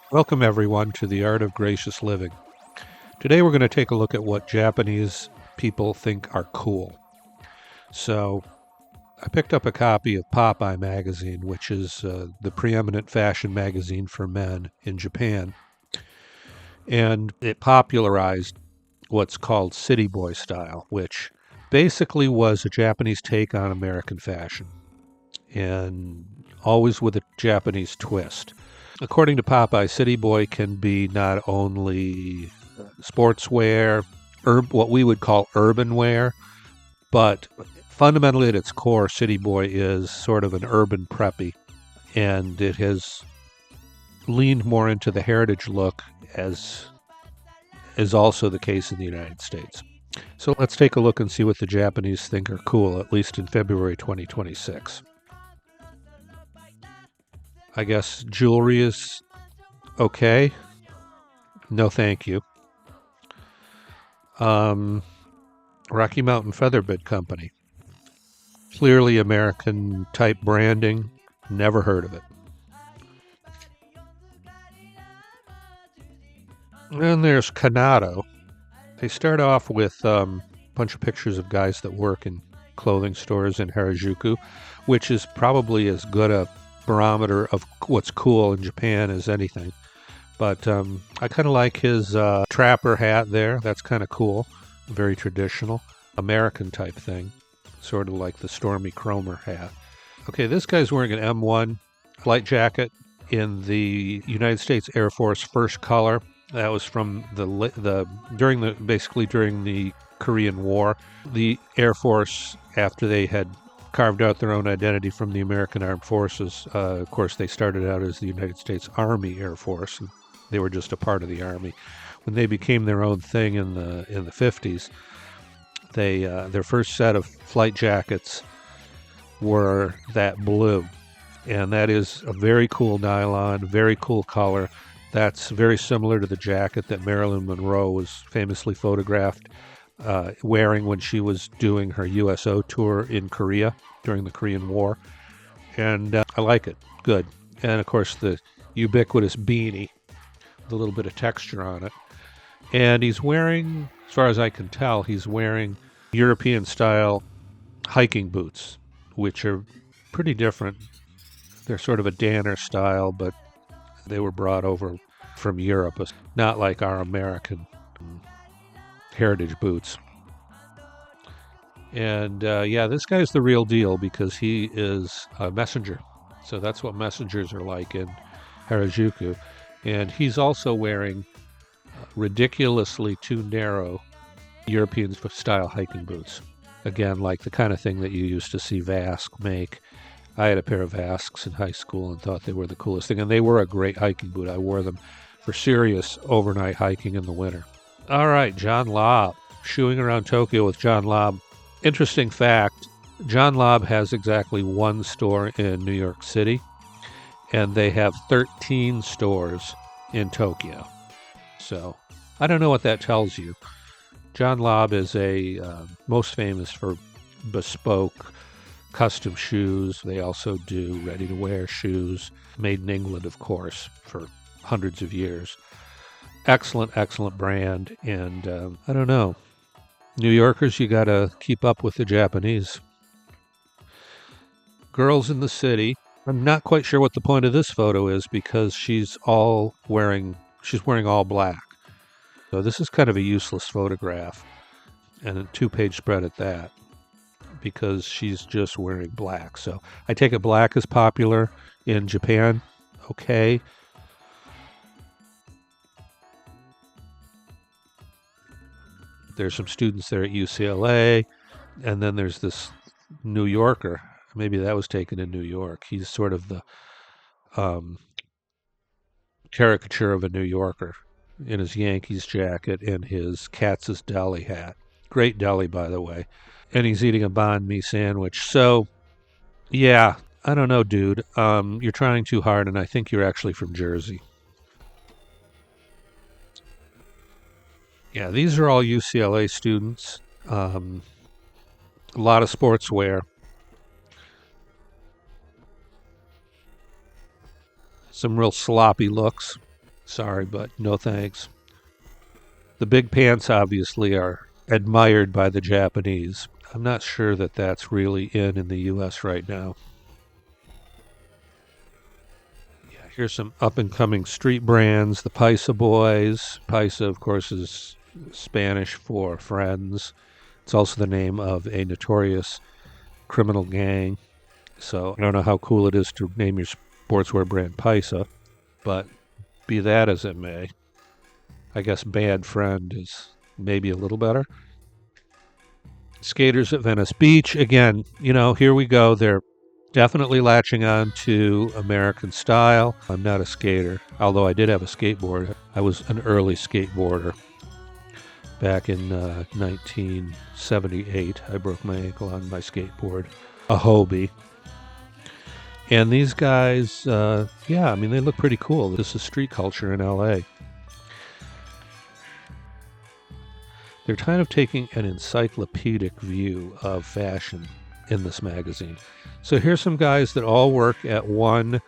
Welcome, everyone, to the Art of Gracious Living. Today, we're going to take a look at what Japanese people think are cool. So, I picked up a copy of Popeye magazine, which is the preeminent fashion magazine for men in Japan, and it popularized what's called city boy style, which basically was a Japanese take on American fashion, and always with a Japanese twist. According to Popeye, City Boy can be not only sportswear, what we would call urban wear, but fundamentally at its core, City Boy is sort of an urban preppy, and it has leaned more into the heritage look, as is also the case in the United States. So let's take a look and see what the Japanese think are cool, at least in February 2026. I guess jewelry is okay. No, thank you. Rocky Mountain Featherbed Company. Clearly American type branding. Never heard of it. And there's Kanado. They start off with a bunch of pictures of guys that work in clothing stores in Harajuku, which is probably as good a barometer of what's cool in Japan as anything. But I kind of like his trapper hat there. That's kind of cool. Very traditional. American type thing. Sort of like the Stormy Cromer hat. Okay, this guy's wearing an M1 flight jacket in the United States Air Force First Color. That was from during the Korean War. The Air Force, after they had carved out their own identity from the American Armed Forces, of course, they started out as the United States Army Air Force. And they were just a part of the Army. When they became their own thing in the 50s, their first set of flight jackets were that blue, and that is a very cool nylon, very cool color. That's very similar to the jacket that Marilyn Monroe was famously photographed wearing when she was doing her USO tour in Korea during the Korean War. And I like it. Good. And of course, the ubiquitous beanie with a little bit of texture on it. And he's wearing, as far as I can tell, he's wearing European style hiking boots, which are pretty different. They're sort of a Danner style, but they were brought over from Europe, not like our American heritage boots. And this guy's the real deal because he is a messenger. So that's what messengers are like in Harajuku. And he's also wearing ridiculously too narrow European style hiking boots. Again, like the kind of thing that you used to see Vask make. I had a pair of Vasks in high school and thought they were the coolest thing. And they were a great hiking boot. I wore them for serious overnight hiking in the winter. All right, John Lobb. Shoeing around Tokyo with John Lobb. Interesting fact, John Lobb has exactly one store in New York City, and they have 13 stores in Tokyo. So I don't know what that tells you. John Lobb is most famous for bespoke custom shoes. They also do ready-to-wear shoes, made in England, of course, for hundreds of years. Excellent, excellent brand. And I don't know. New Yorkers, you got to keep up with the Japanese. Girls in the city. I'm not quite sure what the point of this photo is because she's wearing all black. So this is kind of a useless photograph, and a 2-page spread at that, because she's just wearing black. So I take it black is popular in Japan. Okay. There's some students there at UCLA, and then there's this New Yorker. Maybe that was taken in New York. He's sort of the caricature of a New Yorker in his Yankees jacket and his Katz's Deli hat. Great deli, by the way. And he's eating a banh mi sandwich. So, yeah, I don't know, dude. You're trying too hard, and I think you're actually from Jersey. Yeah, these are all UCLA students. A lot of sportswear. Some real sloppy looks. Sorry, but no thanks. The big pants obviously are admired by the Japanese. I'm not sure that that's really in the US right now. Yeah, here's some up and coming street brands. The Paisa Boys. Paisa, of course, is Spanish for friends. It's also the name of a notorious criminal gang. So I don't know how cool it is to name your sportswear brand Paisa, but be that as it may, I guess Bad Friend is maybe a little better. Skaters at Venice Beach. Again, here we go. They're definitely latching on to American style. I'm not a skater, although I did have a skateboard. I was an early skateboarder. Back in 1978, I broke my ankle on my skateboard, a Hobie. And these guys, they look pretty cool. This is street culture in LA. They're kind of taking an encyclopedic view of fashion in this magazine. So here's some guys that all work at one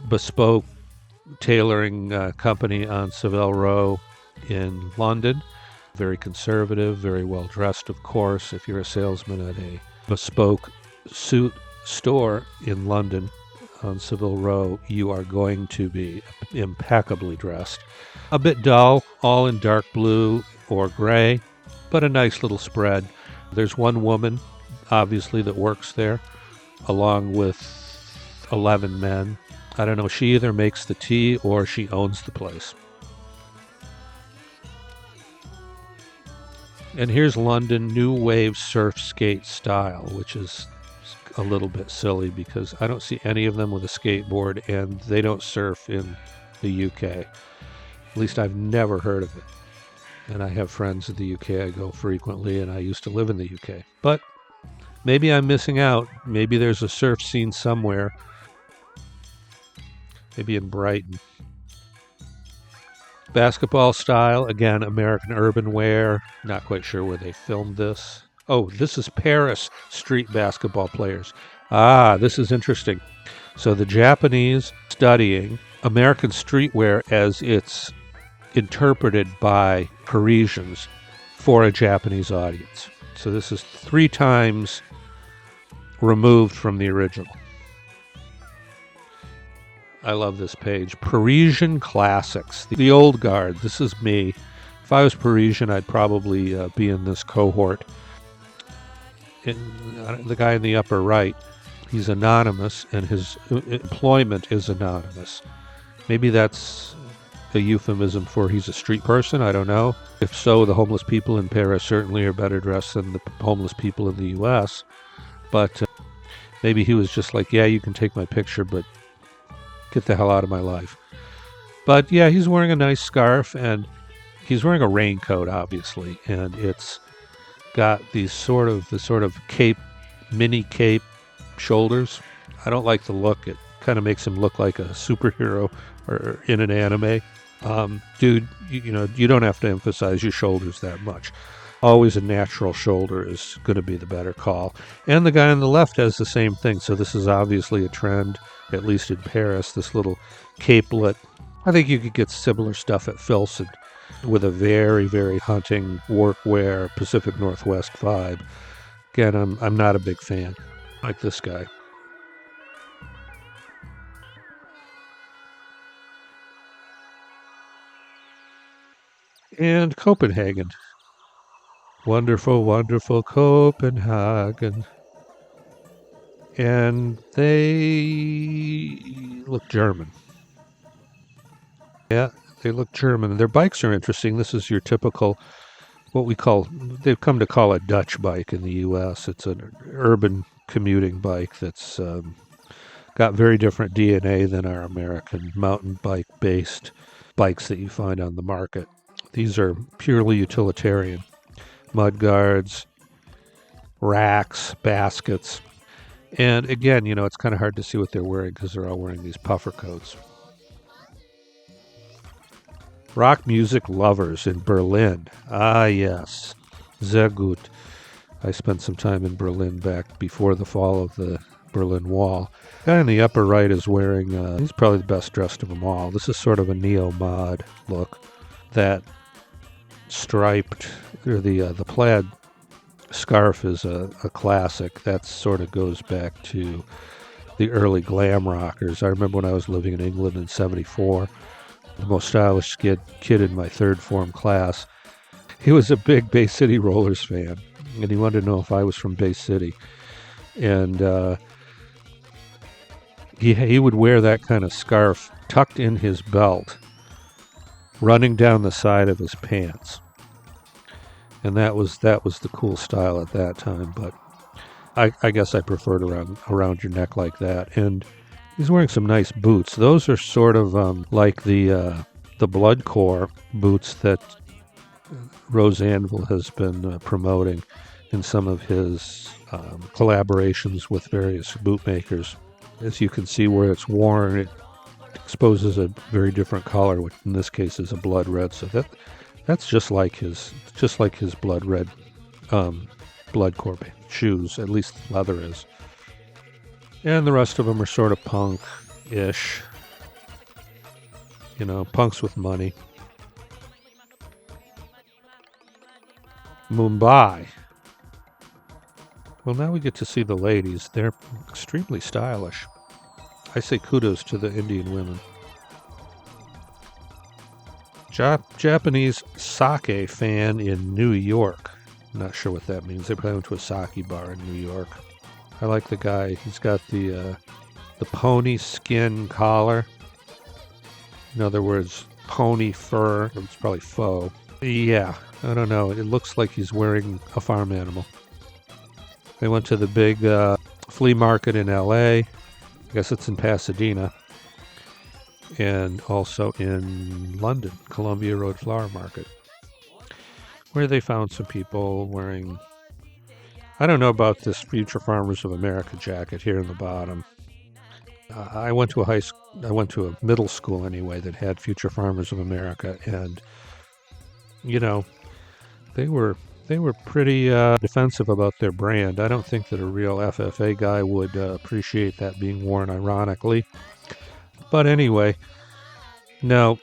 bespoke tailoring company on Savile Row in London. Very conservative, very well dressed, of course. If you're a salesman at a bespoke suit store in London on Savile Row, you are going to be impeccably dressed. A bit dull, all in dark blue or gray, but a nice little spread. There's one woman, obviously, that works there, along with 11 men. I don't know, she either makes the tea or she owns the place. And here's London New Wave Surf Skate Style, which is a little bit silly because I don't see any of them with a skateboard and they don't surf in the UK. At least I've never heard of it. And I have friends in the UK. I go frequently, and I used to live in the UK. But maybe I'm missing out. Maybe there's a surf scene somewhere. Maybe in Brighton. Basketball style, again, American urban wear. Not quite sure where they filmed this. Oh, this is Paris street basketball players. Ah, this is interesting. So the Japanese studying American streetwear as it's interpreted by Parisians for a Japanese audience. So this is 3 times removed from the original. I love this page. Parisian classics. The old guard. This is me. If I was Parisian, I'd probably be in this cohort. The guy in the upper right, he's anonymous, and his employment is anonymous. Maybe that's a euphemism for he's a street person. I don't know. If so, the homeless people in Paris certainly are better dressed than the homeless people in the U.S. But maybe he was just like, yeah, you can take my picture, but get the hell out of my life. But yeah, he's wearing a nice scarf, and he's wearing a raincoat, obviously, and it's got the sort of cape, mini cape shoulders. I don't like the look. It kind of makes him look like a superhero or in an anime. Dude, you don't have to emphasize your shoulders that much. Always a natural shoulder is going to be the better call. And the guy on the left has the same thing. So this is obviously a trend, at least in Paris, this little capelet. I think you could get similar stuff at Filson with a very, very hunting, workwear, Pacific Northwest vibe. Again, I'm not a big fan. Like this guy. And Copenhagen. Wonderful, wonderful Copenhagen. And they look German. Yeah, they look German. Their bikes are interesting. This is your typical, they've come to call a Dutch bike in the U.S. It's an urban commuting bike that's got very different DNA than our American mountain bike-based bikes that you find on the market. These are purely utilitarian. Mud guards, racks, baskets. And again, it's kind of hard to see what they're wearing because they're all wearing these puffer coats. Rock music lovers in Berlin. Ah, yes. Sehr gut. I spent some time in Berlin back before the fall of the Berlin Wall. The guy in the upper right is wearing, he's probably the best dressed of them all. This is sort of a neo-mod look. That striped, or the plaid scarf is a classic. That sort of goes back to the early glam rockers. I remember when I was living in England in '74, the most stylish kid in my third form class, he was a big Bay City Rollers fan, and he wanted to know if I was from Bay City. And he would wear that kind of scarf tucked in his belt, running down the side of his pants. And that was the cool style at that time, but I guess I preferred around your neck like that. And he's wearing some nice boots. Those are sort of like the Bloodcore boots that Rose Anvil has been promoting in some of his collaborations with various bootmakers. As you can see, where it's worn, it exposes a very different color, which in this case is a blood red. So that's just like his blood red Bloodcore shoes. At least leather is. And the rest of them are sort of punk-ish. You know, punks with money. Mumbai. Well, now we get to see the ladies. They're extremely stylish. I say kudos to the Indian women. Japanese sake fan in New York. Not sure what that means. They probably went to a sake bar in New York. I like the guy. He's got the pony skin collar. In other words, pony fur. It's probably faux. Yeah, I don't know. It looks like he's wearing a farm animal. They went to the big flea market in L.A. I guess it's in Pasadena. And also in London, Columbia Road Flower Market, where they found some people wearing, I don't know about this Future Farmers of America jacket here in the bottom. I went to a middle school anyway that had Future Farmers of America, and you know, they were pretty defensive about their brand. I don't think that a real FFA guy would appreciate that being worn ironically. But anyway, no,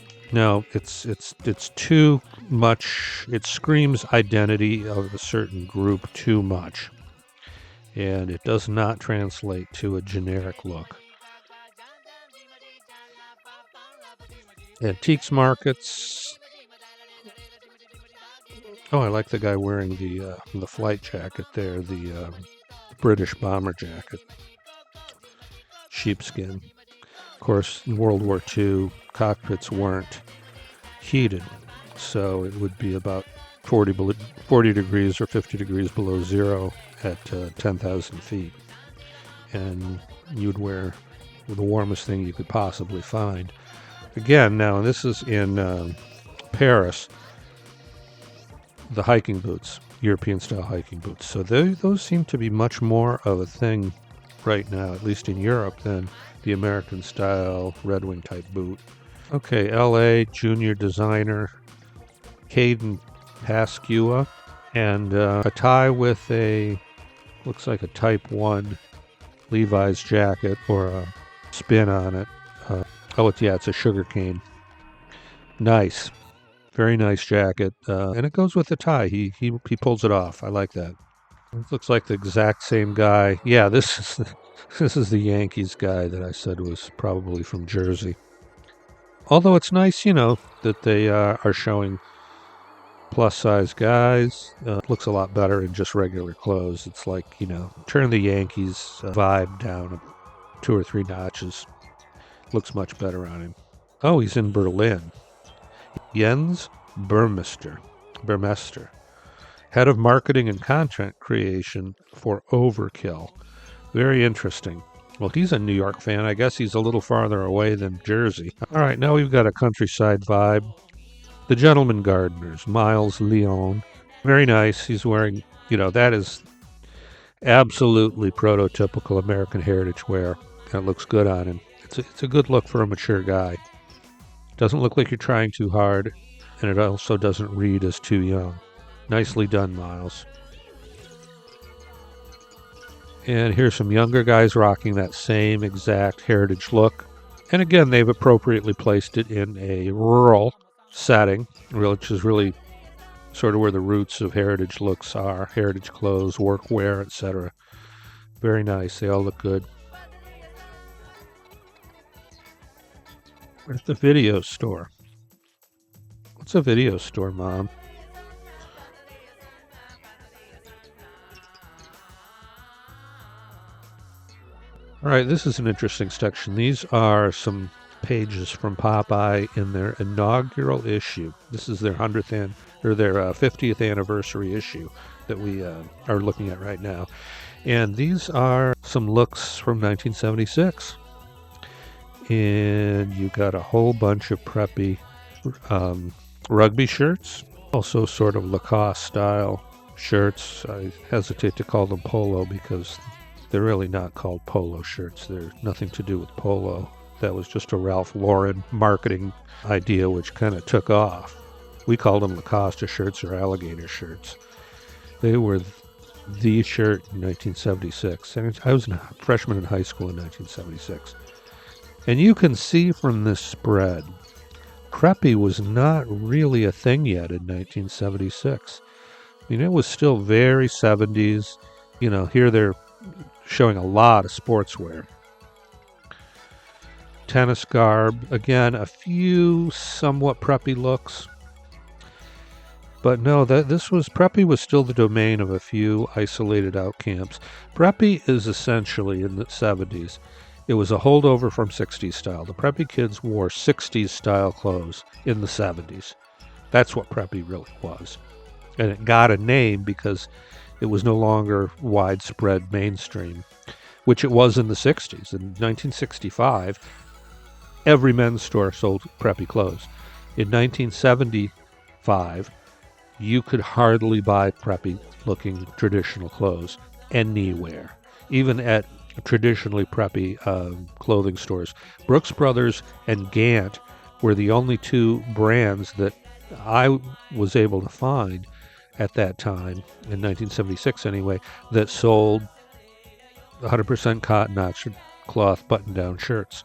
it's too much. It screams identity of a certain group too much, and it does not translate to a generic look. Antiques markets. Oh, I like the guy wearing the flight jacket there, the British bomber jacket, sheepskin. Of course, in World War II, cockpits weren't heated, so it would be about 40 degrees or 50 degrees below zero at 10,000 feet. And you'd wear the warmest thing you could possibly find. Again, now, this is in Paris, the hiking boots, European-style hiking boots. So those seem to be much more of a thing right now, at least in Europe, than the American-style Red Wing type boot. Okay, L.A. junior designer Caden Pascua, and a tie with looks like a Type 1 Levi's jacket or a spin on it. It's a sugarcane. Nice. Very nice jacket. And it goes with the tie. He pulls it off. I like that. It looks like the exact same guy. Yeah, this is the Yankees guy that I said was probably from Jersey. Although it's nice, that they are showing plus-size guys. Looks a lot better in just regular clothes. It's like, turn the Yankees vibe down 2 or 3 notches. Looks much better on him. Oh, he's in Berlin. Jens Burmester, head of marketing and content creation for Overkill. Very interesting. Well, he's a New York fan. I guess he's a little farther away than Jersey. All right, now we've got a countryside vibe. The Gentleman Gardeners, Miles Leon. Very nice. He's wearing, that is absolutely prototypical American heritage wear. And it looks good on him. It's a good look for a mature guy. Doesn't look like you're trying too hard, and it also doesn't read as too young. Nicely done, Miles. And here's some younger guys rocking that same exact heritage look. And again, they've appropriately placed it in a rural setting, which is really sort of where the roots of heritage looks are. Heritage clothes, workwear, etc. Very nice. They all look good. Where's the video store? What's a video store, Mom? All right, this is an interesting section. These are some pages from Popeye in their inaugural issue. This is their 50th anniversary issue that we are looking at right now. And these are some looks from 1976. And you got a whole bunch of preppy rugby shirts, also sort of Lacoste style shirts. I hesitate to call them polo because they're really not called polo shirts. They're nothing to do with polo. That was just a Ralph Lauren marketing idea which kind of took off. We called them Lacoste shirts or alligator shirts. They were the shirt in 1976. And I was a freshman in high school in 1976. And you can see from this spread, preppy was not really a thing yet in 1976. I mean, it was still very 70s. You know, here they're showing a lot of sportswear. Tennis garb, again, a few somewhat preppy looks. But no, preppy was still the domain of a few isolated out camps. Preppy is essentially in the 70s. It was a holdover from 60s style. The preppy kids wore 60s style clothes in the 70s. That's what preppy really was. And it got a name because it was no longer widespread mainstream, which it was in the 60s. In 1965, every men's store sold preppy clothes. In 1975, you could hardly buy preppy-looking traditional clothes anywhere, even at traditionally preppy clothing stores. Brooks Brothers and Gant were the only two brands that I was able to find at that time, in 1976 anyway, that sold 100% cotton Oxford cloth button-down shirts.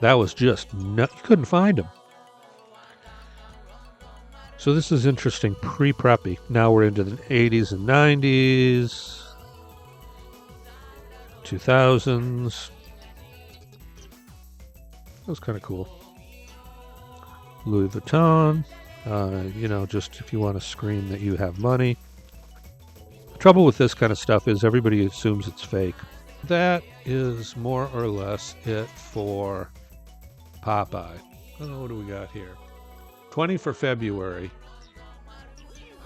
That was just you couldn't find them. So this is interesting, pre-preppy. Now we're into the 80s and 90s, 2000s. That was kind of cool. Louis Vuitton, just if you want to scream that you have money. The trouble with this kind of stuff is everybody assumes it's fake. That is more or less it for Popeye. What do we got here? 20 for February.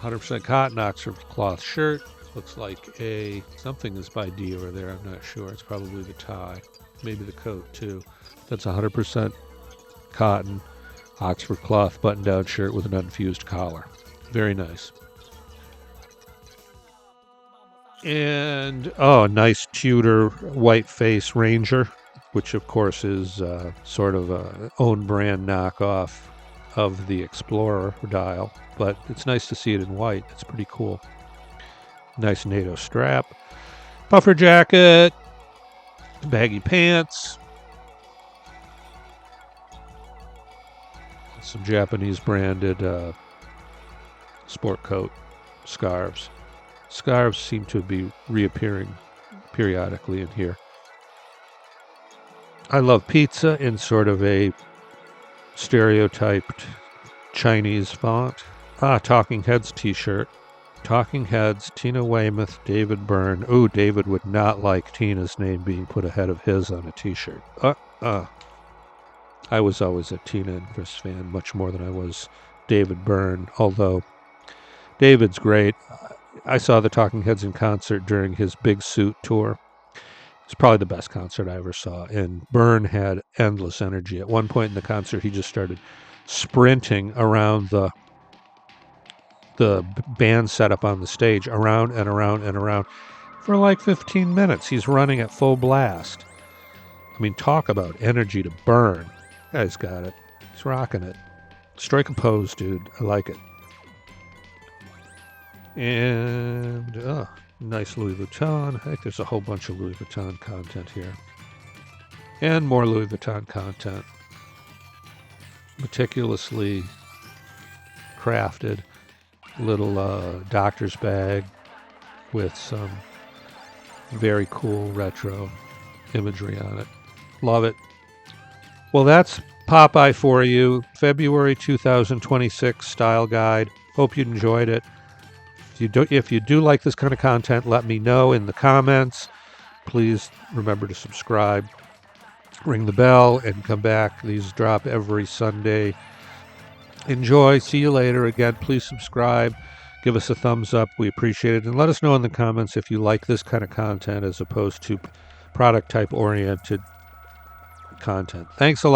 100% cotton Oxford cloth shirt. Looks like something is by Dior there. I'm not sure. It's probably the tie. Maybe the coat too. That's 100% cotton Oxford cloth button-down shirt with an unfused collar. Very nice. And, nice Tudor white face Ranger, which of course is sort of a own brand knockoff of the Explorer dial, but it's nice to see it in white. It's pretty cool. Nice NATO strap, puffer jacket, baggy pants, some Japanese branded sport coat, scarves. Scarves seem to be reappearing periodically in here. I love pizza in sort of a stereotyped Chinese font. Talking Heads t-shirt. Talking Heads, Tina Weymouth, David Byrne. Ooh, David would not like Tina's name being put ahead of his on a t-shirt. I was always a Tina and Chris fan, much more than I was David Byrne, although David's great. I saw the Talking Heads in concert during his Big Suit tour. It's probably the best concert I ever saw, and Byrne had endless energy. At one point in the concert, he just started sprinting around the band setup on the stage, around and around and around, for like 15 minutes. He's running at full blast. I mean, talk about energy to burn. Guy's got it. He's rocking it. Strike a pose, dude. I like it. And Nice Louis Vuitton. I think there's a whole bunch of Louis Vuitton content here. And more Louis Vuitton content. Meticulously crafted little doctor's bag with some very cool retro imagery on it. Love it. Well, that's Popeye for you. February 2026 style guide. Hope you enjoyed it. If you do like this kind of content, let me know in the comments. Please remember to subscribe, ring the bell, and come back. These drop every Sunday. Enjoy. See you later. Again, please subscribe. Give us a thumbs up. We appreciate it. And let us know in the comments if you like this kind of content as opposed to product type oriented content. Thanks a lot.